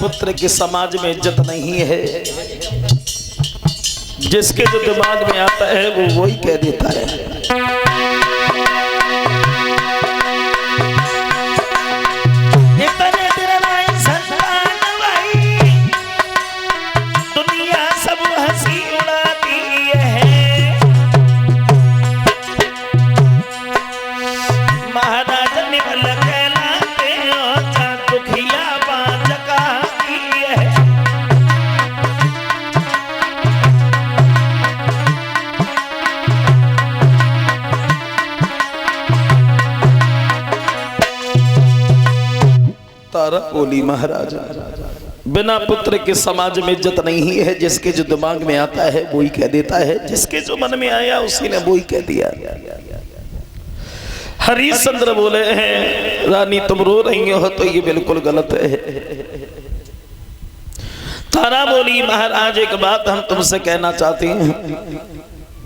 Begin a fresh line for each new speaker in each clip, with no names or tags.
पुत्र के समाज में इज्जत नहीं है। जिसके जो दिमाग में आता है वो वही कह देता है। दुनिया सब हंसी उड़ाती है, महाराज निवल कहलाते हो, दुखिया बांझ कहाती है। तारा बोली महाराज बिना पुत्र के समाज में इज्जत नहीं है। जिसके जो दिमाग में आता है वही कह देता है, जिसके जो मन में आया उसी ने वही कह दिया। हरिश्चंद्र बोले हैं रानी तुम रो रही हो तो ये बिल्कुल गलत है। तारा बोली महाराज एक बात हम तुमसे कहना चाहते हैं।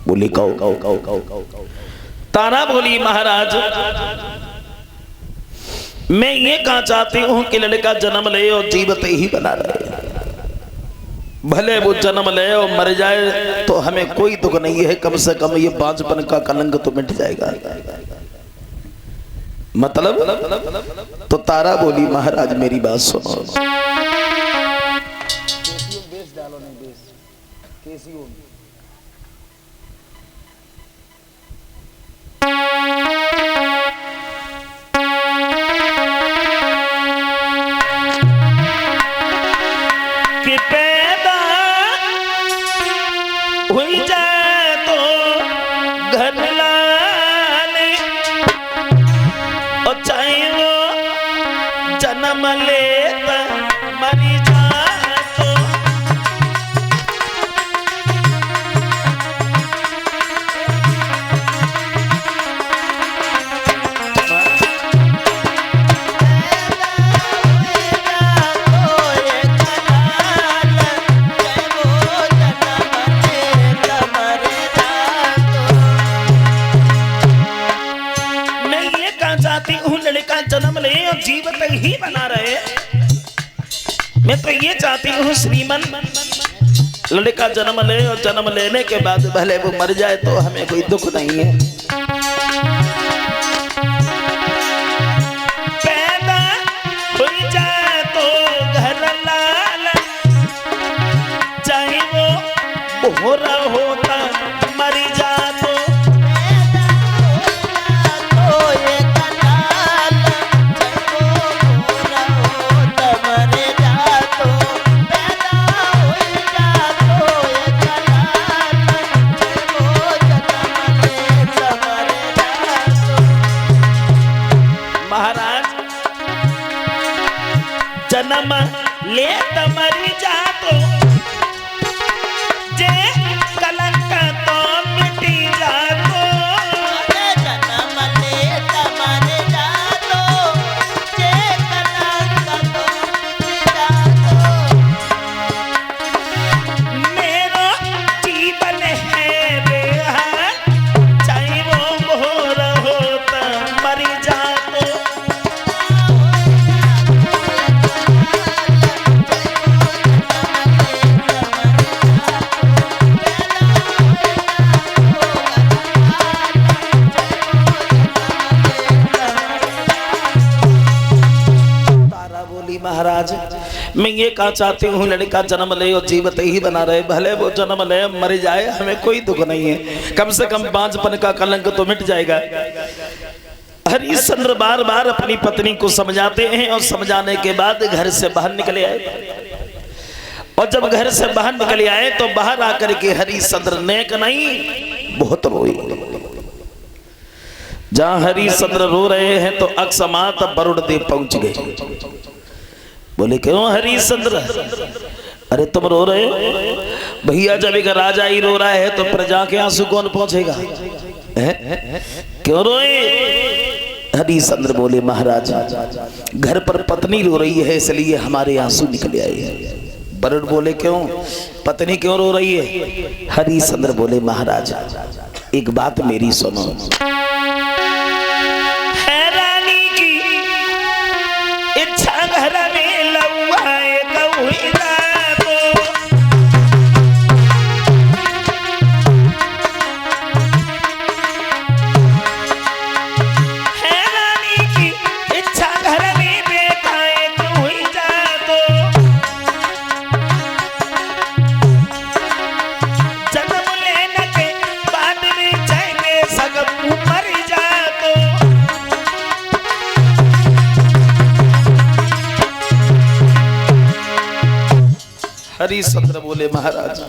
बोली कहो। तारा बोली महाराज मैं ये कहा चाहती हूं कि लड़का जन्म ले और जीवित ही बना रहे। भले वो जन्म ले और मर जाए तो हमें कोई दुख नहीं है, कम से कम ये बांझपन का कलंक तो मिट जाएगा। मतलब तो तारा बोली महाराज मेरी बात सुनो। कि पैदा हुई जाए तो घर लाने, और चाहे वो जन्म ले मरी जाए तो लड़का जन्म ले और जीवित ही बना रहे। मैं तो ये चाहती हूँ श्रीमन लड़का जन्म ले और जन्म लेने के बाद भले वो मर जाए तो हमें कोई दुख नहीं है। पैदा हुई जाए तो घर लाल, चाहे वो भोरा होता मर जाए तो जन्म ले मरी जा तो जे कलंक तो मिटी जा तो, जन्म ले मरी जा तो जे कलंक तो मिटी जा तो। मेरो जीवन है बेहाल, चाहे वो मोर होता मरी जा तो। महाराज मैं ये कहा चाहती हूँ लड़का जन्म ले और जीवित ही बना रहे। भले वो जन्म ले मर जाए हमें कोई दुख नहीं है, कम से कम बांझपन का कलंक तो मिट जाएगा। हरिश्चंद्र बार बार अपनी पत्नी को समझाते हैं और समझाने के बाद घर से बाहर निकले आए। और जब घर से बाहर निकले आए तो बाहर आकर के हरिश्चंद्र नेक नहीं बहुत रोई। जहां हरिश्चंद्र रो रहे हैं तो अकस्मात वरुण देव पहुंच गए। बोले क्यों हरिश्चंद्र? अरे तुम रो रहे हो? भैया जब एक राजा ही रो रहा है तो प्रजा के आंसू कौन पहुंचेगा? क्यों रोए? हरिश्चंद्र बोले महाराज घर पर पत्नी रो रही है इसलिए हमारे आंसू निकले आए। वरुण बोले क्यों, पत्नी क्यों रो रही है? हरिश्चंद्र बोले महाराज एक बात मेरी सुनो। है रानी की इच्छा घर में लौआए गौ हरिश्चंद्र बोले महाराज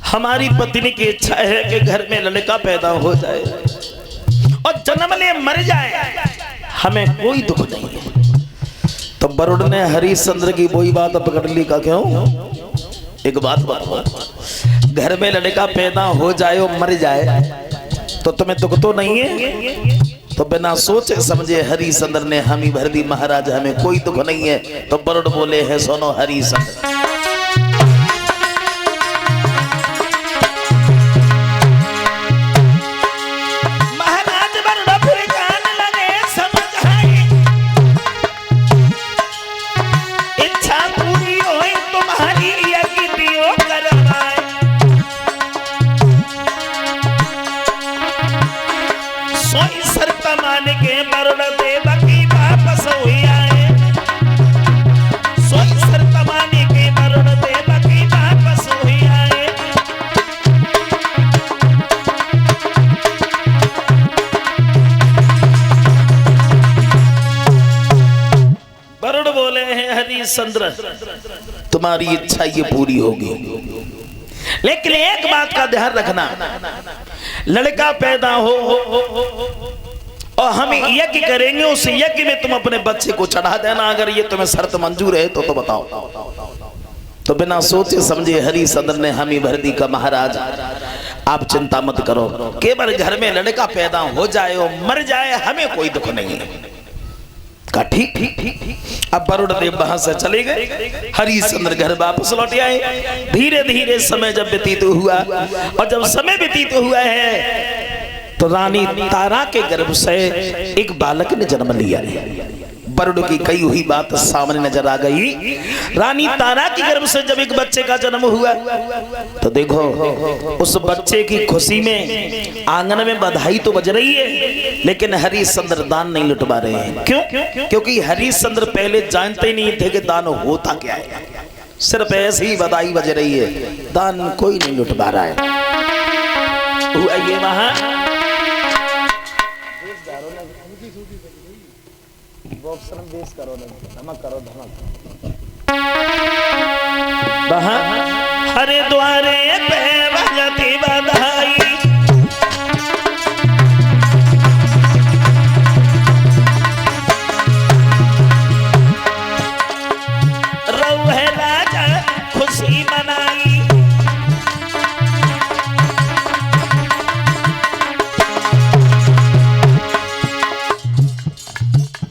हमारी पत्नी की इच्छा है कि घर में लड़का पैदा हो जाए और जन्म ले मर जाए, हमें कोई दुख नहीं है। तो वरुण ने हरिश्चंद्र की वही बात पकड़ ली का क्यों? एक बात बताओ, घर में लड़का पैदा हो जाए और मर जाए तो तुम्हें दुख तो नहीं है? तो बिना सोचे समझे हरिश्चंद्र ने हामी भर दी महाराज हमें कोई दुख नहीं है। तो वरुण बोले हैं सुनो हरिश्चंद्र, हरिश्चंद्र तुम्हारी इच्छा ये पूरी होगी, लेकिन एक बात का ध्यान रखना, लड़का पैदा हो और हम यज्ञ करेंगे, उस यज्ञ में तुम अपने बच्चे को चढ़ा देना। अगर ये तुम्हें शर्त मंजूर है तो बताओ। तो बिना सोचे समझे हरिश्चंद्र ने हामी भर दी का महाराज आप चिंता मत करो, केवल घर में लड़का पैदा हो जाए और मर जाए हमें कोई दुख नहीं है। का ठीक ठीक ठीक। अब वरुण देव वहां से चले गए, हरिश्चंद्र घर वापस लौट आए। धीरे धीरे समय जब व्यतीत हुआ और जब समय व्यतीत हुआ है तो रानी तारा के गर्भ से एक बालक ने जन्म लिया। वरुण की कही हुई बात सामने नजर आ गई। रानी तारा के गर्भ से जब एक बच्चे का जन्म हुआ तो देखो उस बच्चे की खुशी में आंगन में बधाई तो बज रही है, लेकिन हरिश्चंद्र दान नहीं लुटवा रहे हैं। क्यों? क्योंकि हरिश्चंद्र पहले जानते नहीं थे कि दान होता क्या है, सिर्फ ऐसी ही बधाई बज रही है, दान कोई नहीं लुटवा रहा है। ये वहां हरिद्वारे पे बजती बधाई, रौहे राजा खुशी मनाई।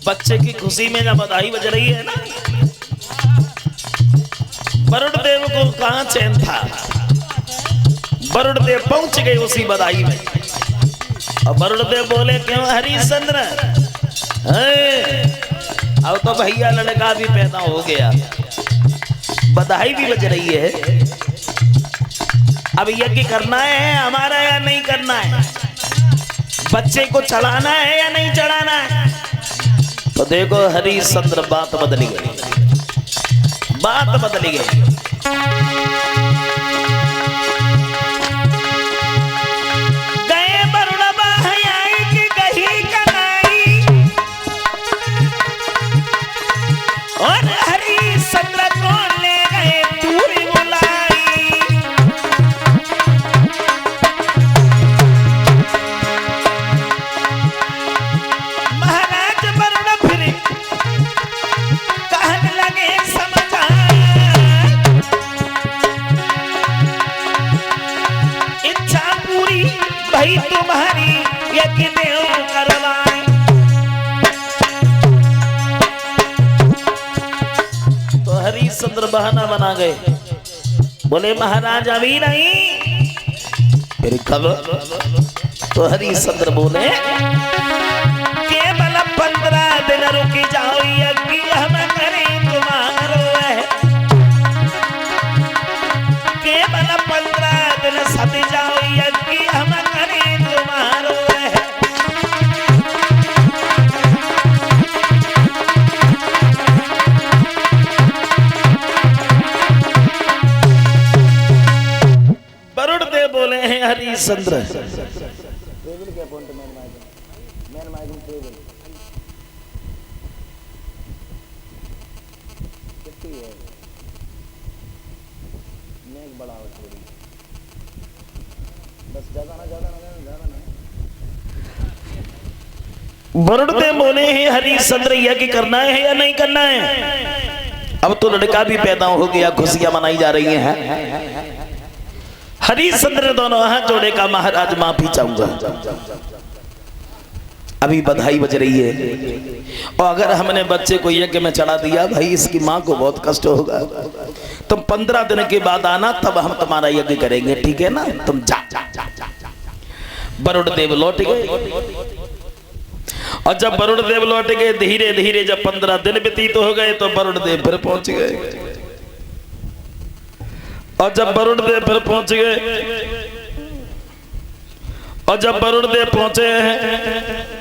बच्चे की खुशी में जब बधाई बज रही है ना, वरुण देव को कहां चैन था। वरुण देव पहुंच गए उसी बधाई में और वरुण देव बोले क्यों हरिश्चंद्र, अब तो भैया लड़का भी पैदा हो गया, बधाई भी बज रही है, अब यज्ञ करना है हमारा या नहीं करना है, बच्चे को चढ़ाना है या नहीं चढ़ाना है। तो देखो हरिश्चंद्र बात बदली गई, बात बदली गई। गए वरुण बहयाई की कही कनाई और हरिश्चंद्र को ले गए पूरी बुलाई। महाराज वरुण फिर कहने लगे इच्छा पूरी भाई तुम्हारी यज्ञ देव करवाए। तो हरिश्चंद्र बहाना बना गए, बोले महाराज अभी नहीं, फिर कब? तो हरिश्चंद्र बोले केवल 15 दिन रुक जाओ, यज्ञ हम करें तुम्हारो है, केवल 15 दिन सद जाओ, यज्ञ हम करें तुम्हारो है। वरुण देव बोले हैं हरिश्चंद्र वरुणदेव बोले हैं हरिश्चंद्र यह कि करना है या नहीं करना है। अब तो लड़का भी पैदा हो गया, खुशियां मनाई जा रही हैं। हरिश्चंद्र दोनों हाथ जोड़े का महाराज माफी चाहूंगा, अभी बधाई बज रही है। और अगर हमने बच्चे को यज्ञ में चढ़ा दिया भाई इसकी माँ को बहुत कष्ट होगा। तुम 15 दिन के बाद आना तब हम तुम्हारा यज्ञ करेंगे, ठीक है ना। तुम जा। वरुण देव लौट गए और जब वरुण देव लौट गए धीरे धीरे जब 15 दिन व्यतीत हो गए तो वरुण देव फिर पहुंच गए। और जब वरुण देव फिर पहुंच गए और जब वरुण देव पहुंचे हैं